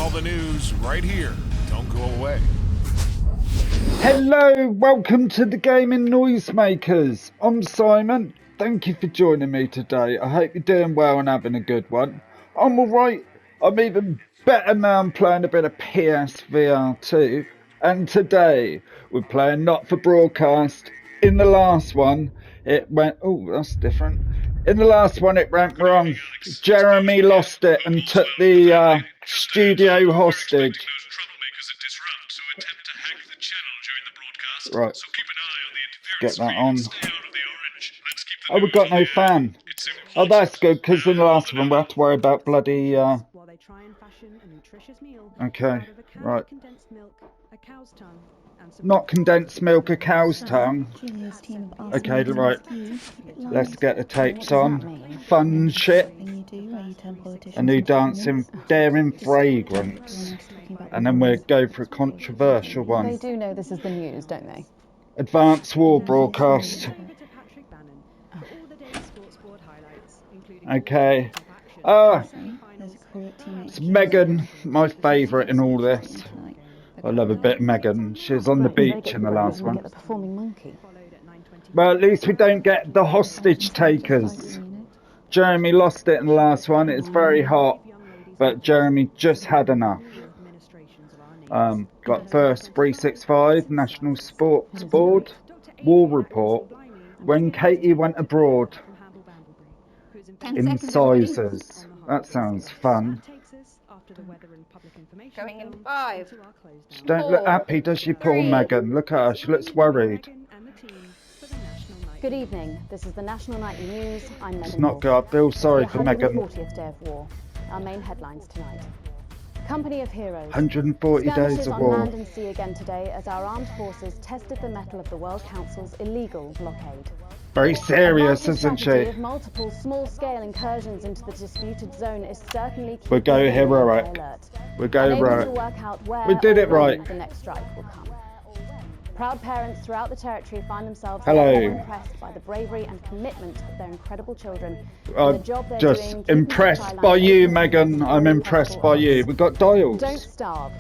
all the news right here. Don't go away. Hello, welcome to the Gaming Noisemakers. I'm Simon. Thank you for joining me today. I hope you're doing well and having a good one. I'm alright. I'm even better now. I'm playing a bit of PSVR 2. And today we're playing Not for Broadcast. In the last one, it went... Oh, that's different. In the last one, it went wrong. Jeremy lost it and took the studio hostage. Right. Get that on. Oh, we've got no fan. Oh, that's good, because in the last one we have to worry about bloody... Okay, right. Not condensed milk, a cow's tongue. Okay, right. Let's get the tapes on. Fun shit. A new dancing, daring fragrance. And then we'll go for a controversial one. They do know this is the news, don't they? Advanced war broadcast. Okay. It's Megan, my favourite in all this. I love a bit of Megan. She was on the beach in the last one. Well, at least we don't get the hostage takers. Jeremy lost it in the last one. It's very hot, but Jeremy just had enough. Got first 365 National Sports Board War Report when Katie went abroad. Incisors. That sounds fun. Going in 5. She don't look happy, does she, poor Megan? Look at her, she looks worried. Good evening. This is the National Nightly News. I'm Megan. It's not good. I feel sorry for Megan. 140th day of war. Our main headlines tonight. Company of Heroes. 140 days of war. On land and sea again today as our armed forces tested the mettle of the World Council's illegal blockade. Very serious, isn't she? Of multiple small-scale incursions into the disputed zone is certainly we'll go heroic. We'll go heroic. We did it right. The next strike will come. Proud parents throughout the territory find themselves impressed by the bravery and commitment of their incredible children. I'm just impressed by you, Megan. I'm impressed by you. We've got dials. Don't starve.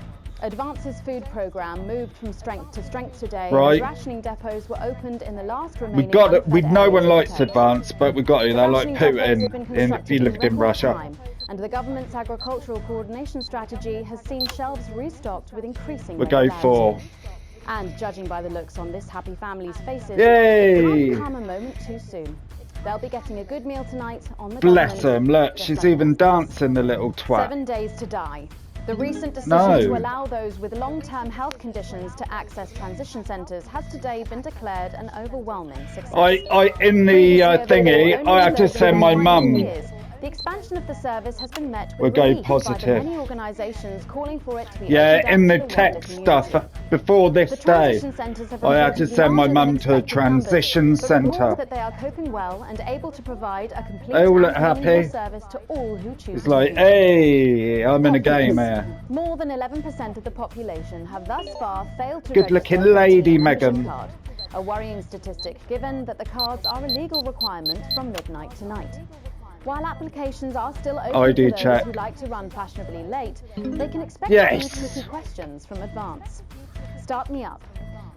Advance's food programme moved from strength to strength today. Right. Rationing depots were opened in the last remaining. We got it. No one likes Advance, but we got it. They're like Putin if you lived in Russia. And the government's agricultural coordination strategy has seen shelves restocked with increasing. We'll go for. And judging by the looks on this happy family's faces, yay! It can't come a moment too soon. They'll be getting a good meal tonight on the. Bless them. Look, she's even dancing, the little twat. 7 days to die. The recent decision to allow those with long-term health conditions to access transition centres has today been declared an overwhelming success. In the thingy, I had to send my mum. The expansion of the service has been met with relief positive. By the many organisations calling for it to be in the tech stuff before this day, I had to send my mum to a transition centre. That they are coping well and able to provide a complete service to all who choose. It's like, hey, I'm in a game here. More than 11% of the population have thus far failed to. Good-looking lady, Megan. A worrying statistic, given that the cards are a legal requirement from midnight tonight. While applications are still open for those who like to run fashionably late, they can expect tricky questions from Advance. Start me up.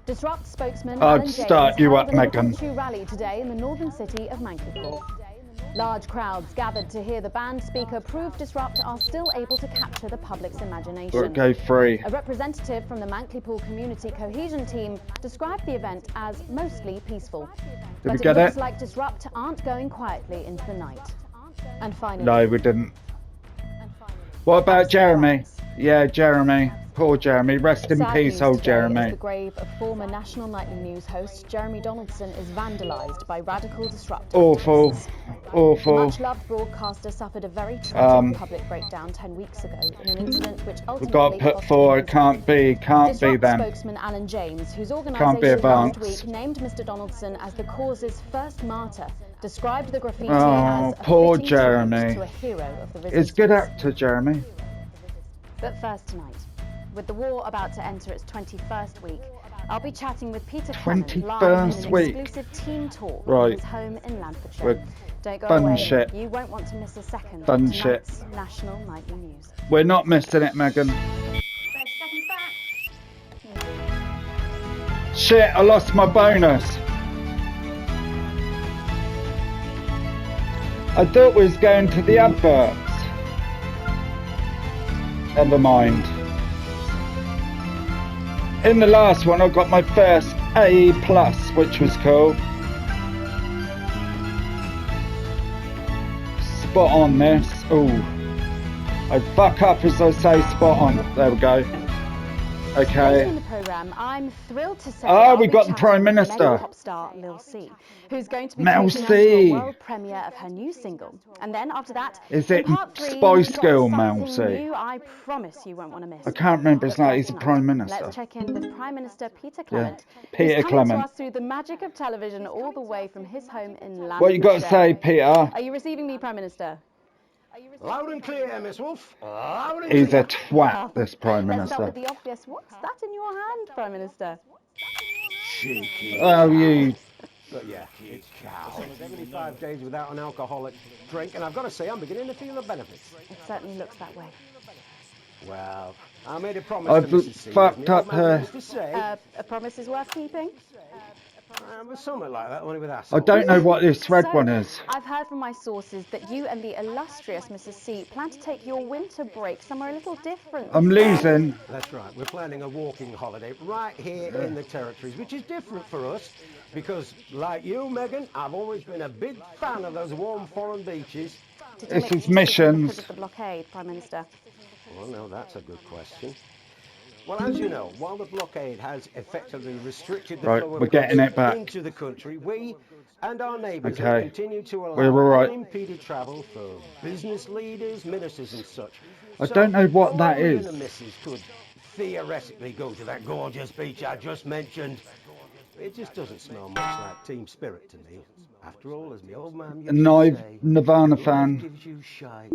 Disrupt spokesman Alan James start you up, Megan. Rally today in the northern city of Mankipoor. Large crowds gathered to hear the band speaker prove Disrupt are still able to capture the public's imagination. We'll go free. A representative from the Mankipoor Community Cohesion Team described the event as mostly peaceful. Did we get it? Looks like Disrupt aren't going quietly into the night. And finally, no, we didn't. What about Jeremy? Yeah, Jeremy. Poor Jeremy. Rest in peace, old Jeremy. The grave of former National Nightly News host Jeremy Donaldson is vandalised by radical disruptors. Awful. Awful. The much-loved broadcaster suffered a very tragic public breakdown 10 weeks ago in an incident which ultimately. We got put forward. Can't be them. Spokesman Alan James, whose organisation last week named Mr. Donaldson as the cause's first martyr, described the graffiti as poor Jeremy. To a hero of the resistance. He's a good actor, Jeremy. But first tonight, with the war about to enter its 21st week, I'll be chatting with Peter Clement live in an exclusive team talk from his home in Lancashire. Don't go Fun away. shit. You won't want to miss a second Fun of shit. tonight's national nightly news. We're not missing it, Megan. 30 seconds back. Shit, I lost my bonus. I thought we was going to the adverts. Never mind. In the last one, I got my first A+, which was cool. Spot on this. Ooh. I fuck up as I say spot on. There we go. Okay. In the program, I'm thrilled to say We got the Prime Minister. Pop star Lil C, who's going to be Mel taking us C. to a world premiere of her new single. And then after that, Is in it part 3, Spice we've got Girl Mel something C? new I promise you won't want to miss. I can't remember his But name. He's the first Prime tonight, Minister. Let's check in with Prime Minister Peter Clement. Peter who's coming Clement. to us through the magic of television all the way from his home in Lancashire. What you got to say, Peter? Are you receiving me, Prime Minister? Loud and clear, Miss Wolf. Loud and He's clear. a twat, this Prime Let's start Minister. with the obvious. What's that in your hand, Prime Minister? Cheeky. Oh, you. But yeah, it's 75 days without an alcoholic drink, and I've got to say, I'm beginning to feel the benefits. It certainly looks that way. Well, I made a promise I've to Mrs. C. fucked up her. Used to say, A promise is worth keeping. something like that, only with I assholes. don't know what this red So, one is. I've heard from my sources that you and the illustrious Mrs. C plan to take your winter break somewhere a little different. I'm losing. That's right. We're planning a walking holiday right here in the territories, which is different for us because, like you, Megan, I've always been a big fan of those warm foreign beaches. Did you This make is the decision missions. because of the blockade, Prime Minister? Well, no, that's a good question. Well, as you know, while the blockade has effectively restricted the Right, flow of we're getting goods it back. into the country, we and our neighbours Okay. have continued to allow We're all right. unimpeded travel for business leaders, ministers and such. I don't know what that although me is. and the missus could theoretically go to that gorgeous beach I just mentioned, it just doesn't smell much like team spirit to me. After all, as my old man used to say, Nirvana "Life fan. gives you shite,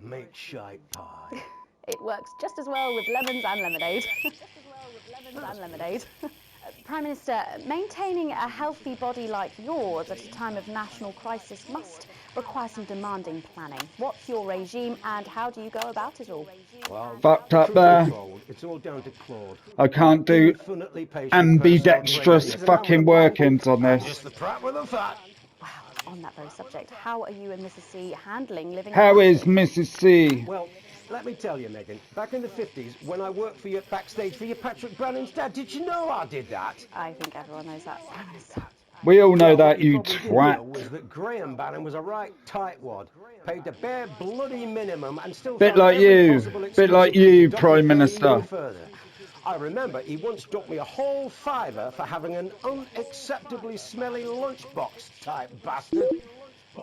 make shite pie." It works just as well with lemons and lemonade. Prime Minister, maintaining a healthy body like yours at a time of national crisis must require some demanding planning. What's your regime and how do you go about it all? Well, Fucked up truth be there. told, it's all down to Claude. I can't do Infinitely patient ambidextrous person. fucking workings on Just this. the prat with the fat. Wow, on that very subject, how are you and Mrs. C handling living? How in is Mrs. C? Well, let me tell you, Megan, back in the 50s, when I worked for you backstage for your Patrick Brannan's dad, did you know I did that? I think everyone knows that, Prime Minister. We all know Well, that, what you probably didn't know twat. was that Graham Bannon was a right tightwad, paid the bare bloody minimum and still Bit found like every you. possible Bit excuse like to you, dock Prime the pay Minister. even further. I remember he once docked me a whole fiver for having an unacceptably smelly lunchbox type bastard.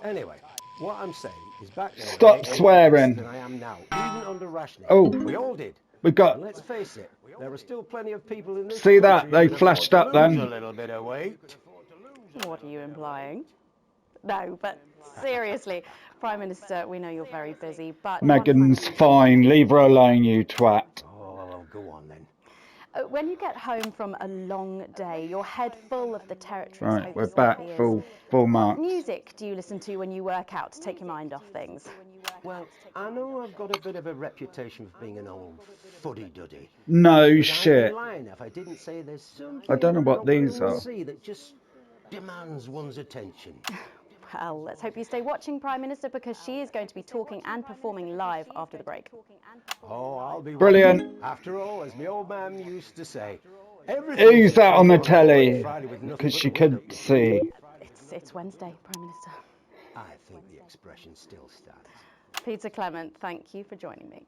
Anyway, what I'm saying is back then Stop I ate swearing. less than I am now, even under rationing. Oh. We all did. We got. And let's face it, there are still plenty of people in this See that? country They who can flashed afford up to lose then. a little bit of weight. What are you implying? No, but seriously, Prime Minister, we know you're very busy, but... Megan's fine. Leave her alone, you twat. Oh, go on then. When you get home from a long day, your head full of the territory's Right, hopes we're and back. fears. Full What marks. music do you listen to when you work out to take your mind off things? Well, I know I've got a bit of a reputation for being an old fuddy-duddy. No But I'd shit. be lying if I didn't say there's something I don't know what about these Lil are. C that just demands one's attention. Well, let's hope you stay watching, Prime Minister, because she is going to be talking and performing live after the break. Oh, I'll be Brilliant. watching. After all, as my old man used to say, Who's that on the telly? Friday with nothing Because but she a window. couldn't see. It's Wednesday, Prime Minister. I think the expression still stands. Peter Clement, thank you for joining me.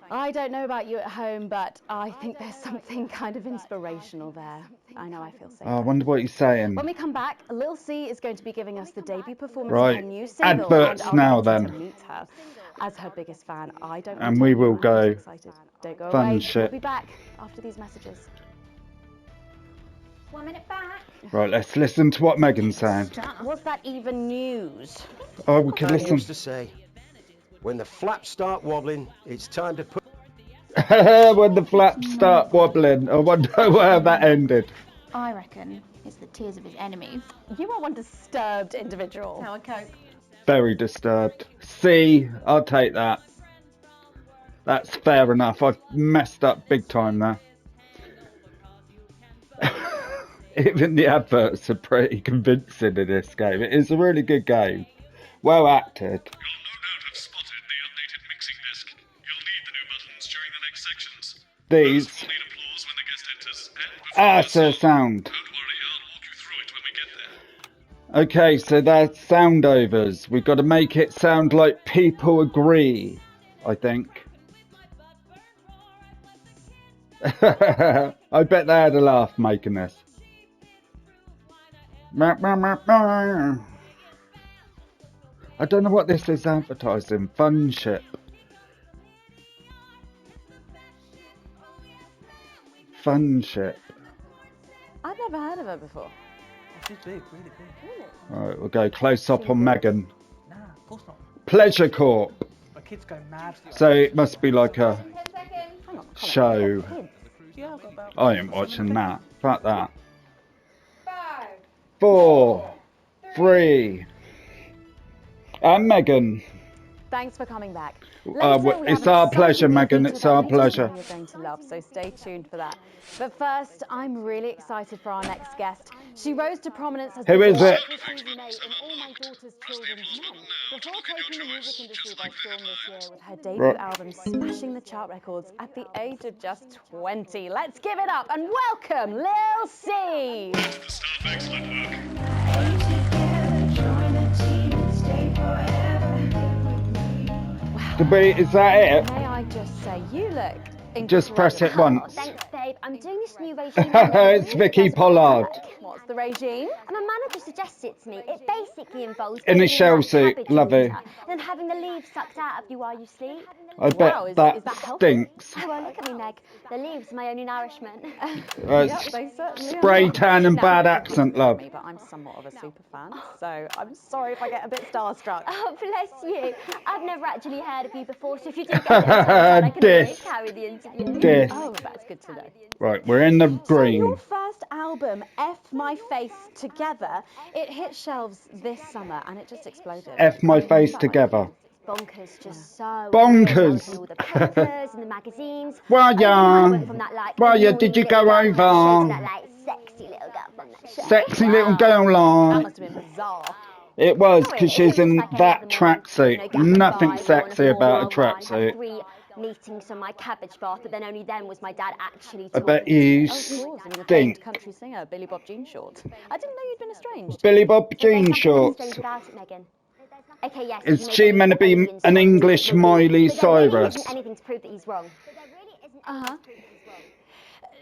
I don't know about you at home, but I think there's something kind of inspirational there. I know I feel safe. Oh, I wonder what he's saying. When we come back, Lil C is going to be giving us the debut performance Right. of her new single. Adverts and I'll now, get then. To meet her. As her biggest fan, I don't. And want we to will I'm go. just excited. Don't go Fun away. shit. We'll be back after these messages. 1 minute back. Right, let's listen to what Megan's saying. Was that even news? Oh, we can I listen. used to say, when the flaps start wobbling, it's time to put... When the flaps start wobbling. I wonder where that ended. I reckon it's the tears of his enemies. You are one disturbed individual. How I cope. Very disturbed. C, I'll take that. That's fair enough. I've messed up big time there. Even the adverts are pretty convincing in this game. It is a really good game. Well acted. You'll no doubt have spotted the updated mixing disc. You'll need the new buttons during the next sections. These. First, we'll need applause when the guest enters, and before So the sound. Don't worry, I'll walk you through it when we get there. Okay, so that's sound overs. We've got to make it sound like people agree, I think. I bet they had a laugh making this. I don't know what this is advertising. Funship. Funship. I've never heard of her before. She's big, really big. Alright, we'll go close up on Megan. Nah, of course not. Pleasure Corp. My kids go mad for So it must be like a Hang on, show. Yeah, I've got about... I ain't watching that. Fuck that. 4, 3, and Megan. Thanks for coming back. It's our pleasure, Megan. It's our pleasure. You're going to love, so stay tuned for that. But first, I'm really excited for our next guest. She rose to prominence as Who is it? in All My Daughter's Children's Men, before taking the music industry by storm this year with her debut album smashing the chart records at the age of just 20. Let's give it up and welcome Lil C. The staff, excellent work. Is that it? May I just say, you look incredible. Just press it once. Thanks, babe. I'm doing this new regime. It's Vicky Pollard. What's the regime? And my manager suggested it to me. It basically involves In a eating shell that suit, cabbage lovely. water and then having the leaves sucked out of you while you sleep. I bet Wow, is that that healthy? stinks. Oh, well, look at me, Meg. The leaves are my only nourishment. Yep, they certainly Spray are. tan and Now, bad this accent, is love. me, but I'm somewhat of a super fan, so I'm sorry if I get a bit starstruck. Oh, bless you. I've never actually heard of you before, so if you do get a bit excited, I can always Diss. carry the interview. Diss. Oh, that's good to know. Right, we're in the So green. your first album, F My Face Together, it hit shelves this summer and it just exploded. F my What face was that like? together. Bonkers, just so Bonkers. good. All the papers and the magazines. Well, I yeah. went from that, like, Well, yeah, annoying did you little go girl from that show over? to that, like, sexy little girl from that show. Sexy little girl That like. must have been bizarre. It was, Oh, because it she's was in like any that other morning, tracksuit. getting Nothing by, sexy going about a for walk, had tracksuit. 3 meetings on my cabbage bath, but then only then was my dad actually I bet talking. you Of course, and the stink. famed country singer Billy Bob Jean Short. I didn't know you'd been estranged. Billy Bob There's jean nothing shorts. strange about it, Megan. Okay, yes. Is you may she believe meant to that be aliens an told you English that we- Miley but there really Cyrus? isn't anything to prove that he's wrong. Uh-huh.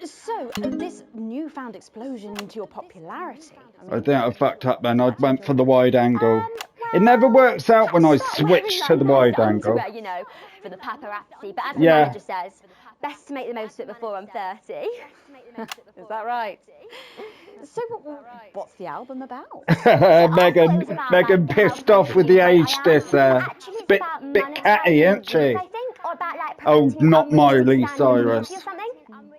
So, this newfound explosion into your popularity. I think I fucked up then. I went for the wide angle. It never works out when I switch to the wide angle. You know, for the paparazzi. But as Yeah. the manager says, best to make the most of it before I'm 30. Is that right? So, what's the album about? Megan pissed off with the age this Actually, it's bit about catty, monetizing isn't she? dreams, I think, or about, like, Oh, promoting not unrealistic Miley standards of Cyrus. beauty or something.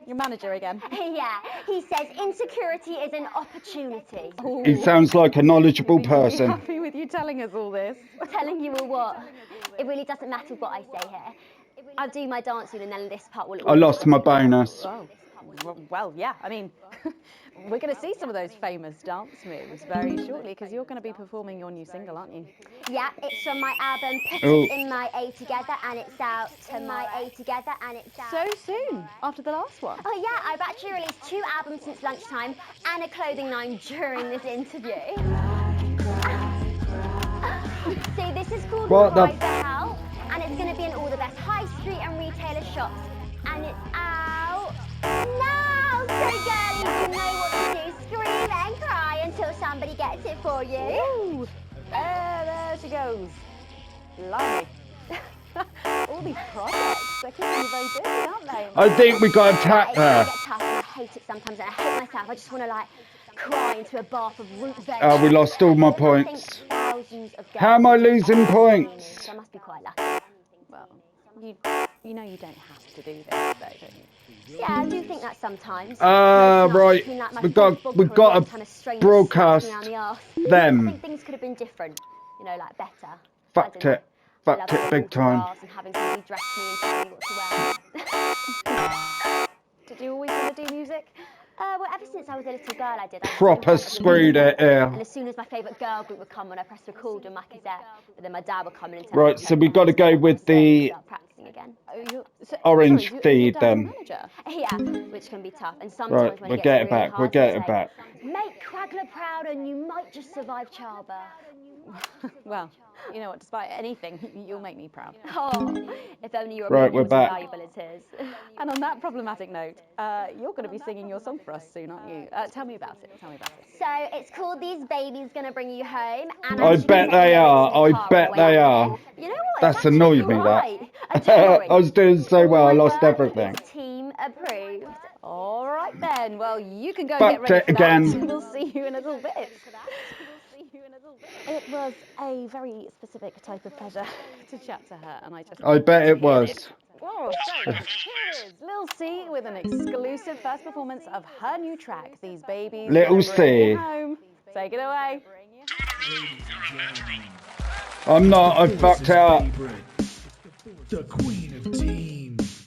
Your manager again. Yeah, he says insecurity is an opportunity. He sounds like a knowledgeable person. Happy with you telling us all this. Telling you all what? It really doesn't matter what I say here. I'll do my dancing and then this part will... I lost my bonus. Oh, well, yeah. I mean, we're going to see some of those famous dance moves very shortly because you're going to be performing your new single, aren't you? Yeah, it's from my album Put Oh. It In My A Together and it's out to my A Together and it's out... So soon after the last one. Oh yeah, I've actually released 2 albums since lunchtime and a clothing line during this interview. See, this is called What the- Ride the Hell and it's going to be in all the best high street and retailer shops and it's out now. So girlies, you know what to do. Scream and cry until somebody gets it for you. Ooh, there she goes. Lovely. All these projects, they're keeping you very busy, aren't they? I think we got attacked It's there. gonna get tough and I hate it sometimes and I hate myself. I just want to like cry into a bath of root veg. Oh, we lost all my I think points. thousands of How am I girls losing are points? So I must be quite lucky. Well, you know you don't have to do this, though, don't you? Yeah, I do think that sometimes. Right. Between, like, my We false got bug to kind of strange broadcast slapping around the arse. I them. think things could have been different. You know, like better. Fucked it. Fucked it big time. And having somebody dress me and tell me what to wear. Did you always want to do music? Well, ever since I was a little girl, I did. Proper screwed it here. And as soon as my favourite girl group would come, when I pressed record on my cassette, but then my dad would come in and tell Right, me so we got to go with the orange feed then. Yeah, which can be tough. And sometimes Right, when we'll it get gets it really back. hard, We'll get he'll it say, back. Make Quagler proud and you might just survive childbirth. Well, you know what, despite anything, you'll make me proud. Oh, if only your Right, opinion we're was back. as valuable as his. And on that problematic note, you're going to be singing your song for us soon, aren't you? Tell me about it. Tell me about it. So it's called These Babies Gonna Bring You Home. And I bet they are. I bet they are. You know what? That's annoyed me, that. I was doing so well, I lost everything. Team approved. All right then. Well, you can go Fucked get ready it for again. that. We'll see you in a little bit. It was a very specific type of pleasure to chat to her, and I bet it was. Oh, so here is Lil C with an exclusive first performance of her new track, These Babies. Little Gonna Bring C. You Home. Take it away. I'm not, I fucked it up. The queen of teens.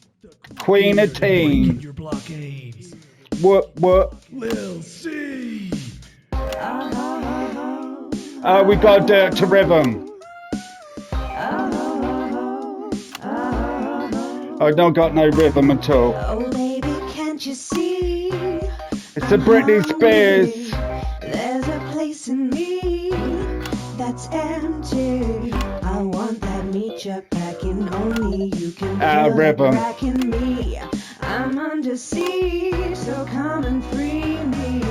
Queen of teen. Your blockades. What? Lil C. We gotta do it to rhythm. I don't got no rhythm at all. Oh baby, can't you see? It's a Britney Spears. There's a place in me that's empty. I want that meet-up back in only you can feel rhythm. back in me. I'm under siege, so come and free me.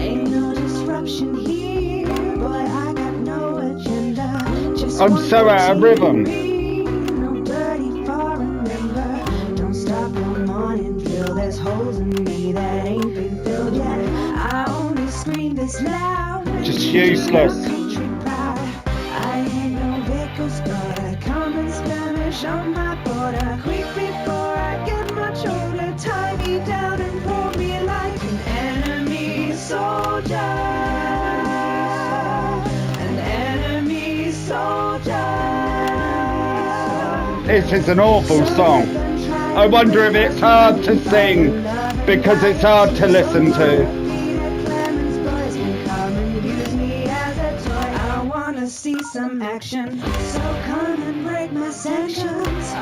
Ain't no disruption here, boy, I got no agenda. Just I'm want so out of you rhythm. and me. No dirty foreign member. Don't stop one morning, feel there's holes in me that ain't been filled yet. I only scream this loud. Just useless. Country pride. I ain't no Vickers, but I come in Spanish on my border. Quick before I get much older, tie me down and pour me like an enemy soldier. An enemy soldier. This is an awful song. I wonder if it's hard to sing because it's hard to listen to. I wanna see some action, so come and break my sanctions.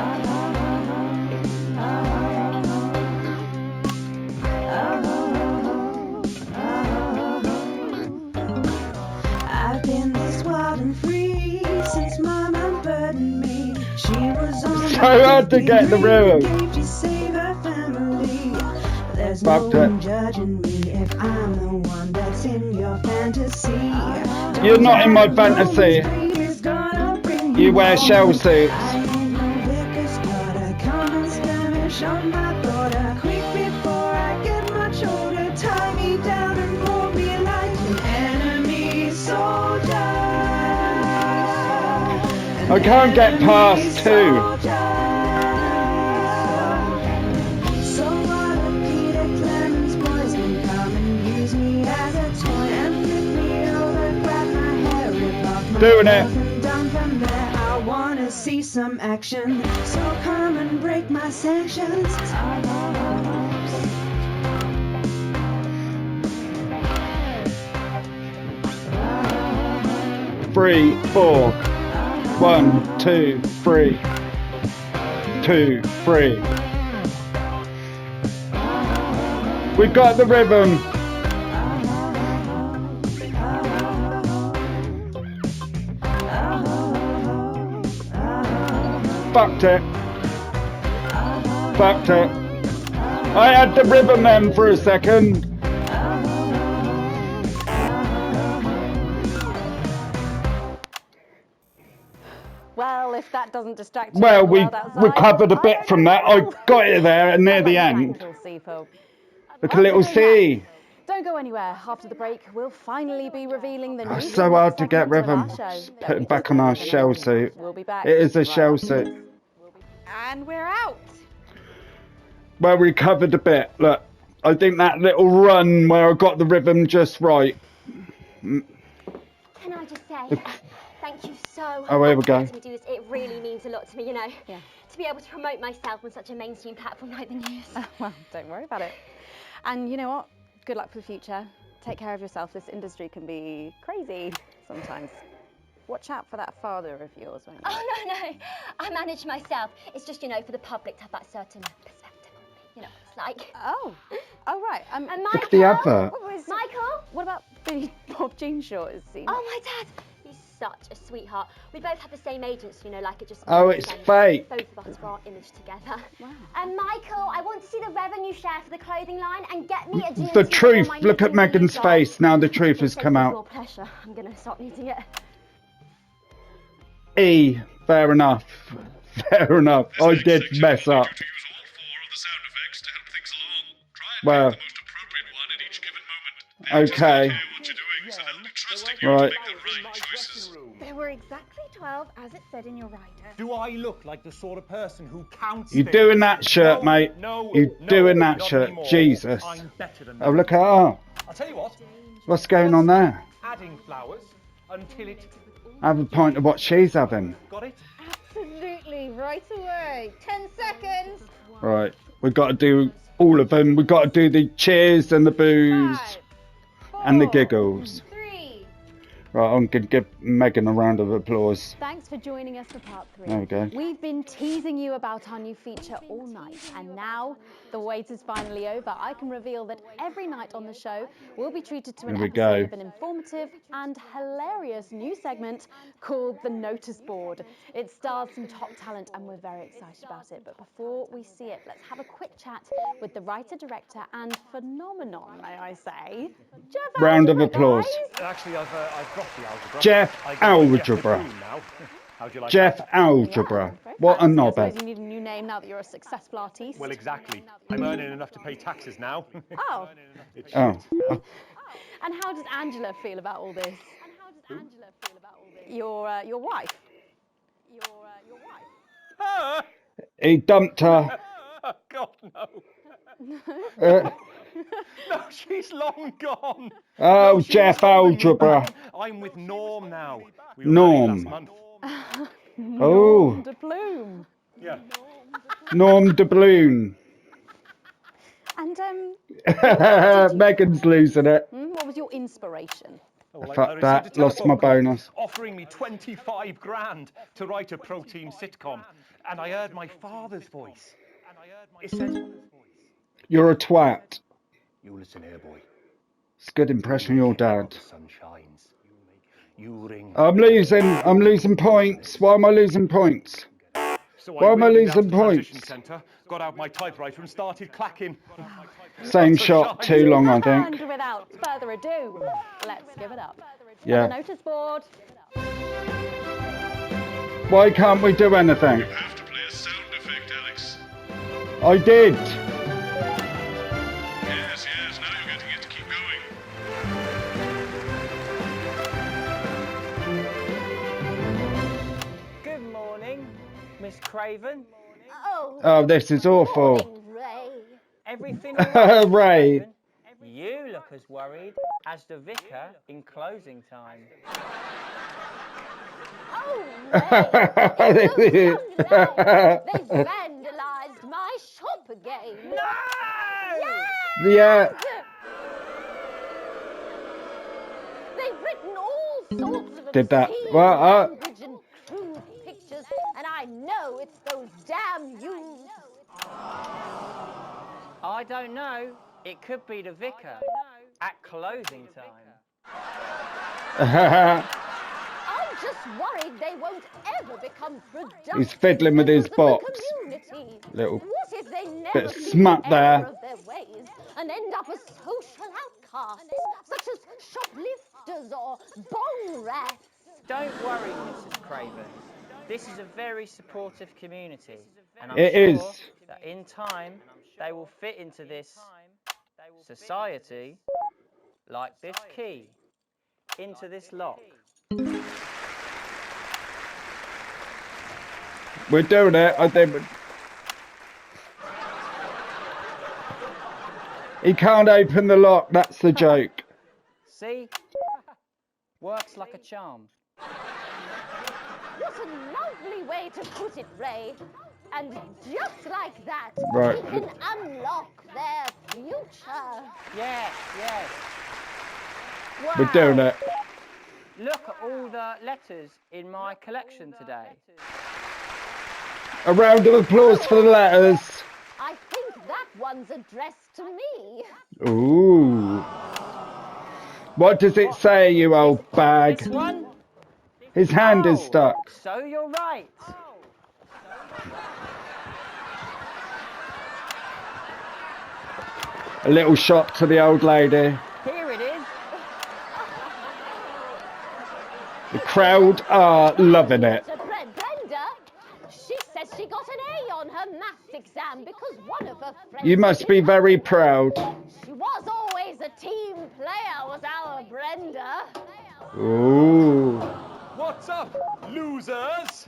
I've been this wild and free since Mom unburdened me. She was on So hard to get the rhythm. to save her family. There's Fucked no it. one judging me if I'm the one that's in your fantasy. You're not in my fantasy. You wear shell suits. I ain't no Vickers, but I come in Spanish on my border. Quick before I get much older, tie me down and pour me like an enemy soldier. I can't get past two. So what if Peter Clemens boys can come and use me as a toy and flip me over, grab my hair, rip off my Doing it. clothes and down from there. I wanna see some action, so come and break my sanctions. 3, 4. 1, 2, 3. 2, 3. We got the rhythm. Fucked it. Fucked it. I had the rhythm then for a second. Well, if that doesn't distract you, Well, from the we world outside, recovered a I bit don't from know that. what I else. got it there near I'd the like to end. thank Lil C for Look, a little C. Don't go anywhere. After the break, we'll finally be revealing the new It's so hard to get segment of rhythm. our show. Just Don't put be it back on our disappointed. shell suit. We'll be back. It is a right shell after suit. this. And we're out. Well, we covered a bit. Look, I think that little run where I got the rhythm just right. Can I just say, thank you so Oh, here we go. much for letting me do this. It really means a lot to me, you know. Yeah. To be able to promote myself on such a mainstream platform like the news. Well, don't worry about it. And you know what? Good luck for the future. Take care of yourself. This industry can be crazy sometimes. Watch out for that father of yours, won't you? Oh, no. I manage myself. It's just, you know, for the public to have that certain perspective on me. You know what it's like. Oh, right. And Look Michael? at the advert. Michael? What about Billy Bob Jean Short? Is he? Oh, my dad. He's such a sweetheart. We both have the same agents, you know, like it just... Oh, it's fake. Both of us for our image together. Wow. And Michael, I want to see the revenue share for the clothing line and get me a GMT. The truth. Look at Megan's face. Now the truth has come out. More pressure. I'm going to stop needing it. Fair enough. Fair enough. I did mess up. Well, okay. Right. There were exactly 12, as it said in your rider. Do I look like the sort of person who counts? You're doing that shirt, mate. You're doing that shirt. Anymore. Jesus. I'm better than Oh, look at her. I'll tell you what. What's going on there? Adding flowers until it... Have a pint of what she's having. Got it? Absolutely, right away. 10 seconds. Right. We've got to do all of them. We've got to do the cheers and the boos and the giggles. Right, I'm going to give Megan a round of applause. Thanks for joining us for part 3. There we go. We've been teasing you about our new feature all night, and now the wait is finally over. I can reveal that every night on the show we'll be treated to an There we episode go. of an informative and hilarious new segment called The Notice Board. It stars some top talent and we're very excited about it. But before we see it, let's have a quick chat with the writer, director and phenomenon, may I say, Jeff Round of Algebra, applause. guys. Actually, I've dropped the algebra. Jeff Algebra. How'd you like Jeff that? Algebra. What a I knobhead. suppose you need a new name now that you're a successful artiste. Well, exactly. I'm earning enough to pay taxes now. Oh. Oh. And how does Angela feel about all this? Your wife. Your wife. He dumped her. Oh, God, no. Uh, No, she's long gone. Oh, No, she Jeff was holding me Algebra. back. I'm with Norm now. We were Norm. married last month. Oh. Norm de Plume. Yeah. Norm de Bloom. And Megan's losing it. what was your inspiration? Oh, well, I Fuck received that. a Lost telephone my call bonus. offering me 25 grand to write a pro-team sitcom. And I heard my father's voice. It said... You're a twat. You listen here, boy. It's a good impression of your dad. The sun shines. You ring... I'm losing points. Why am I losing points? So Why am I wheeled down losing to the transition points? Centre, got out my typewriter and started clacking. Same shot, too long, I And think. without further ado, let's give it up. Yeah. The notice board. Why can't we do anything? You have to play a sound effect, Alex. I did. Yes, now you're getting it. Keep going. Good morning, Miss Craven. Oh, this is awful. Ray. Everything all right, Miss Ray. Craven? You look as worried as the vicar in closing time. Oh, Ray. Those young lads, they've vandalised my shop again. No! Yeah. They've written all sorts of Did that. obscene Well, language and crude pictures, and I know it's those damn youths. I don't know. It could be the vicar at closing time. I'm just worried they won't ever become productive. He's fiddling with his members of box. the community. Little What if they never bit of see smut the error there. of their ways and end up as social outcasts, such as shoplifters or bong rats? Don't worry, Mrs. Craven. This is a very supportive community, and I'm It sure is. that in time they will fit into this society like this key into this lock. We're doing it. I think. He can't open the lock, that's the joke. See? Works like a charm. What a lovely way to put it, Ray. And just like that, Right. we can unlock their future. Yes, yes. Wow. We're doing it. Look at all the letters in my collection today. A round of applause for the letters. I think that one's addressed to me. Ooh. What does it say, you old bag? This one? His hand is Oh, stuck. So you're right. A little shot to the old lady. Here it is. The crowd are loving it. Brenda, she says she got an A on her maths exam because one of her friends... You must be very proud. She was always a team player, was our Brenda. Ooh. What's up, losers?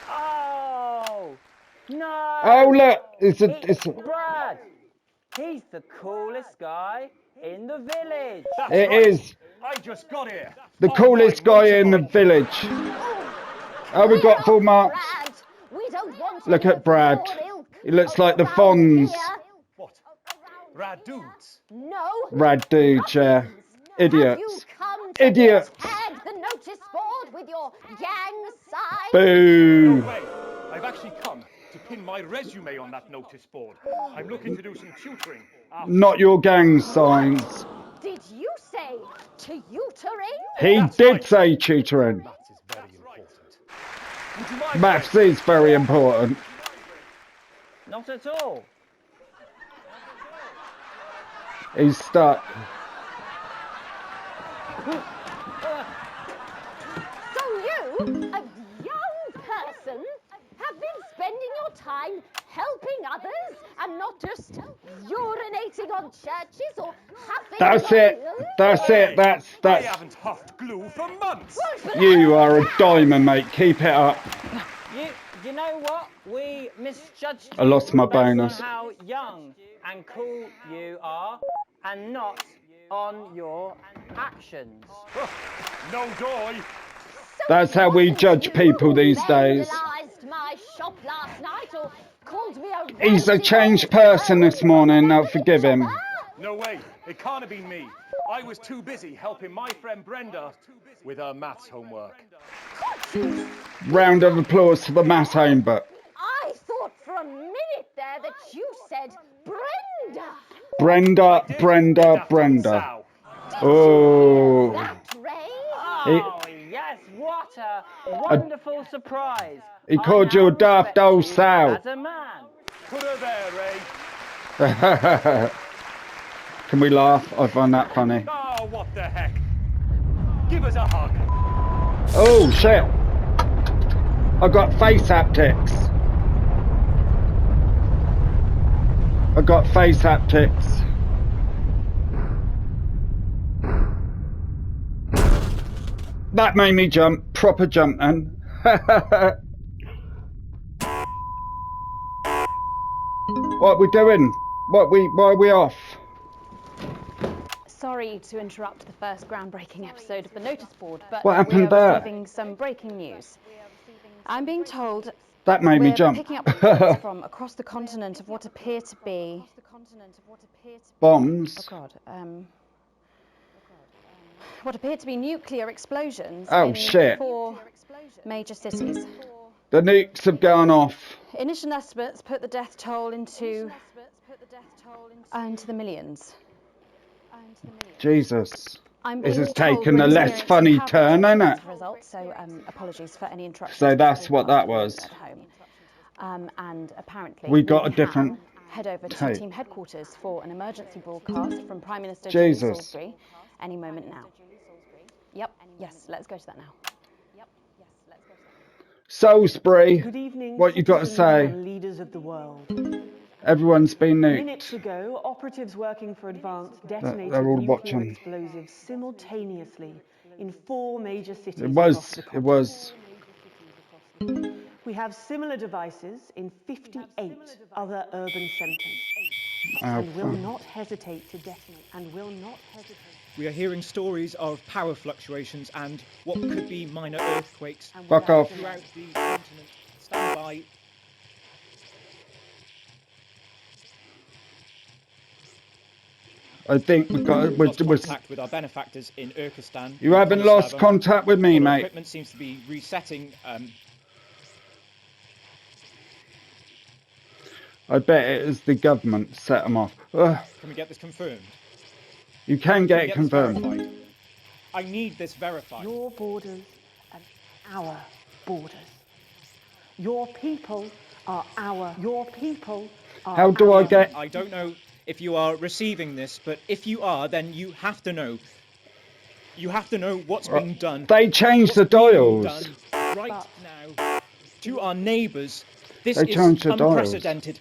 Oh, no. Oh, look. It's a... Brad. He's the coolest guy in the village. That's It right. is I just got here. the coolest guy in the village. Oh, we got full marks. Brad, we don't want Look any at Brad. of your ilk He looks like the around Fonz. here. What? Rad dudes? No. Rad dude, yeah. Have you Idiots. come to Idiots. tag the notice board with your gang sign? Boo. No way. I've actually come to pin my resume on that notice board. I'm looking to do some tutoring. Not your gang signs. Did you say tutoring? He did say tutoring. Maths is very important. Would you mind? Maths is very important. Not at all. He's stuck. So you, a young person, have been spending your time helping others and not just urinating on churches or huffing That's on it. That's it. I That's... haven't huffed glue for months. You are a diamond, mate. Keep it up. You know what? We misjudged I lost my you based bonus. on how young and cool you are, and not on your actions. No joy. That's how we judge people these days. vandalised my shop last night or called me a He's a ranty changed old person this cranky morning. Now shopper. forgive him. No way. It can't have been me. I was too busy helping my friend Brenda with her maths homework. Round of applause for the maths homework. I thought for a minute there that you said Brenda. Brenda. Oh. That, Ray? Oh, yes, what a wonderful surprise. He I called now you a daft respect old you sow. As a man. Put her there, Ray. Can we laugh? I find that funny. Oh, what the heck? Give us a hug. Oh, shit. I got face haptics. That made me jump. Proper jump, man. What we doing? Why are we off? Sorry to interrupt the first groundbreaking episode of the notice board, but What happened we are there? receiving some breaking news. I'm being told That made me we're jump. picking up reports from across the continent of what appear to be Bombs. Oh God. What appear to be nuclear explosions Oh, in shit. 4 major cities. The nukes have gone off. Initial estimates put the death toll into the millions. Jesus. I'm This being has told taken we're a less experiencing funny casualties turn, as innit? a result, so apologies for any interruptions. So to that's the what that broadcast was. at home. And apparently We got a can different head over to tape. team headquarters for an emergency broadcast from Prime Minister Jesus. Julie Salisbury any moment now. Yep. Yes. Let's go to that now. Salisbury. Good evening, What you got to citizens say? and leaders of the world. Everyone's been Minutes nuked. ago, operatives working for Advance detonated They're all nuclear watching. explosives simultaneously in 4 major cities It across was. the It was. We have similar devices in 58 other urban centres. Oh, And will not hesitate to detonate. And will not hesitate. We are hearing stories of power fluctuations and what could be minor earthquakes fuck off. throughout the continent. Stand by. I think we got. Lost contact with our benefactors in Urkistan. You haven't lost contact with me, mate. Equipment seems to be resetting. I bet it is the government set them off. Ugh. Can we get this confirmed? You can get it Can we confirmed. this verified? I need this verified. Your borders and our borders. Your people are our. Your people are How do I get? I don't know if you are receiving this, but if you are, then you have to know. You have to know what's being done. They changed the dials. Right now to our neighbours. This They is changed the dials. unprecedented.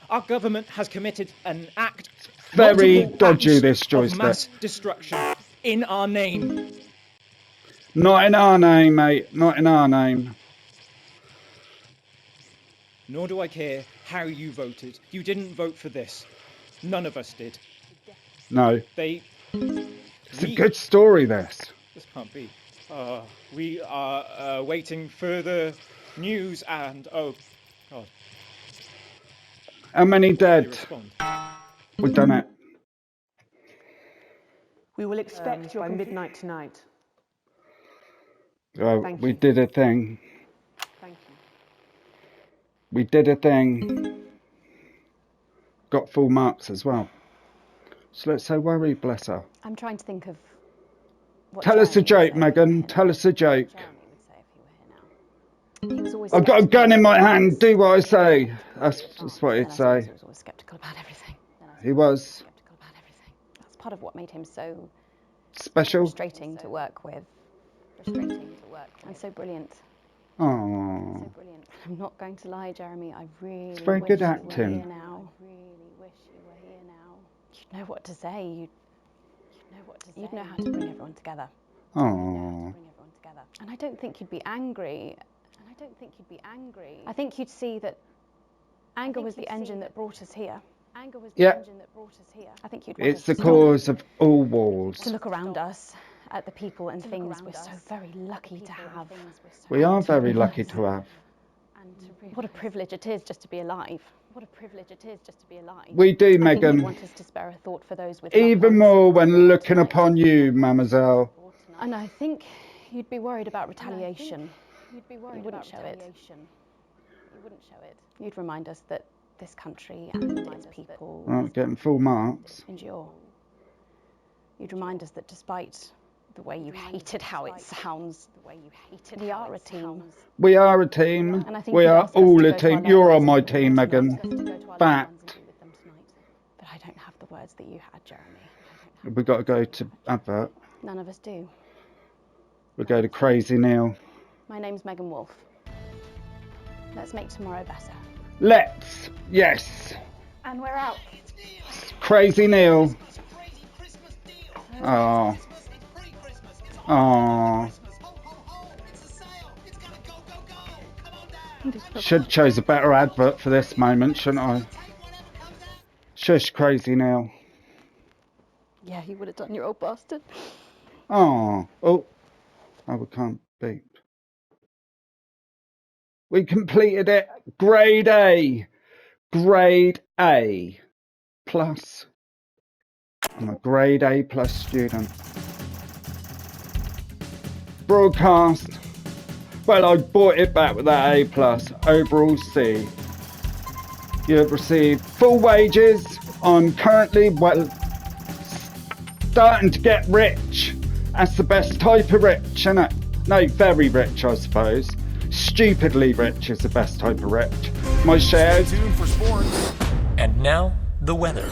Our government has committed an act. Very multiple dodgy, acts this of joystick. mass destruction in our name. Not in our name, mate. Not in our name. Nor do I care how you voted. You didn't vote for this. None of us did. No. It's a good story, this. This can't be. We are waiting further news and oh god. How many You dead? respond. We've done it. We will expect you by midnight tonight. Oh, Thank we you. did a thing. Thank you. We did a thing. Got full marks as well. She looked so worried, bless her. I'm trying to think of what Tell us a Jeremy joke, Megan. Tell us a joke. would say if he were here now. He was always I've got a gun in my hand. sceptical. Do what I say. That's what he'd say. He was always sceptical about everything. He was Sceptical about everything. That's part of what made him so special. frustrating to work with. And so brilliant. Oh, So brilliant. I'm not going to lie, Jeremy. I really it's very wish good you were acting. here now. I really wish you were here now. You'd know what to say. You'd know what to say. You'd know how to bring everyone together. Oh, And I don't think you'd be angry. I think you'd see that anger was the engine that brought us here. Anger was the Yeah. engine that brought us here. I think you'd want it's us the to cause of all wars. to look around us at the people and things we're so very lucky to have. We are very lucky to have. What a privilege it is just to be alive. What a privilege it is just to be alive. We do, I think Megan. you'd want us to spare a thought for those with Even more when looking upon you, mademoiselle. And I think you'd be worried about retaliation. You wouldn't show it. You'd remind us that this country and its people Right, getting full marks. endure. You'd remind us that despite the way you hated how it sounds, we are a team. We are a team. And I think We you'd are ask us all to a go to our team. You're loved on my ones team, and Megan. ask us to go to our loved ones Fact. and be with them tonight. But I don't have the words that you had, Jeremy. We've got to go to advert. None of us do. We go to Crazy Neil. My name's Megan Wolf. Let's make tomorrow better. Let's. Yes. And we're out. Crazy Neil. Oh. Oh. Should have chose a better advert for this moment, shouldn't I? Shush, Crazy Neil. Yeah, you would have done, you old bastard. Oh. Oh. Oh, we can't beep. We completed it. Grade A. Grade A. Plus. I'm a grade A plus student. Broadcast. Well, I bought it back with that A plus. Overall C. You have received full wages. I'm currently, well, starting to get rich. That's the best type of rich, isn't it? No, very rich, I suppose. Stupidly rich is the best type of rich. My shares. Stay tuned for sports. And now, the weather.